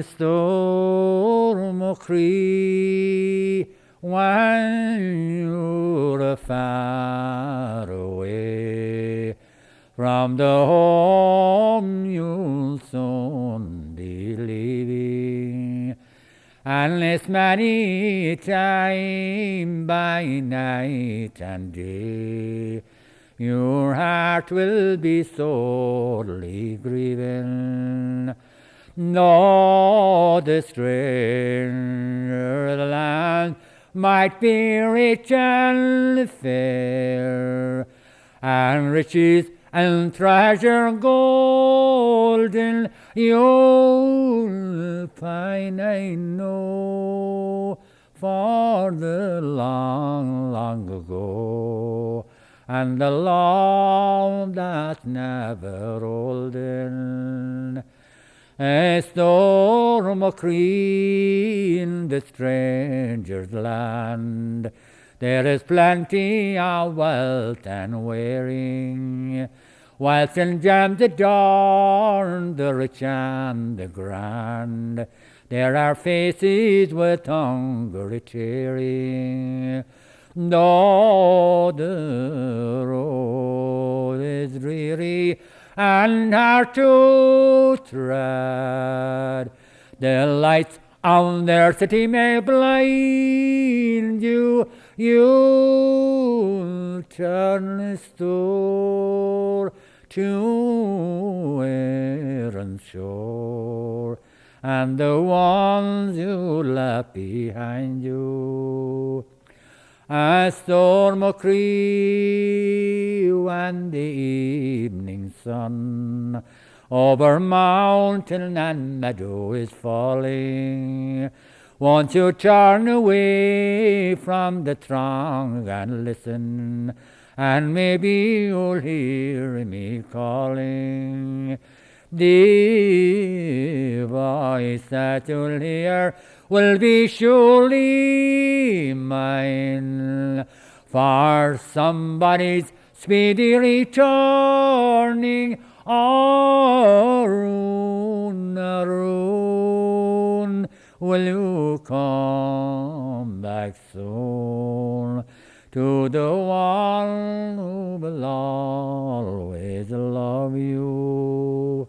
Storm o cree when you're far away from the home you'll soon be leaving. Unless many time by night and day, your heart will be sorely grieving. No, the stranger land might be rich and fair, and riches and treasure golden you'll find, I know, for the long, long ago, and the love that's never olden. A storm o' cree in the stranger's land, there is plenty of wealth and wearing, whilst in gems adorned the rich and the grand, there are faces with hunger tearing. Though the road is dreary and hard to tread, the lights on their city may blind you. You'll turn the store to Erin's shore, and the ones you left behind you. A storm o' cree when the evening sun over mountain and meadow is falling. Won't you turn away from the throng and listen, and maybe you'll hear me calling. The voice that you'll hear will be surely mine, for somebody's speedy returning. Arun, Arun, will you come back soon to the one who will always love you?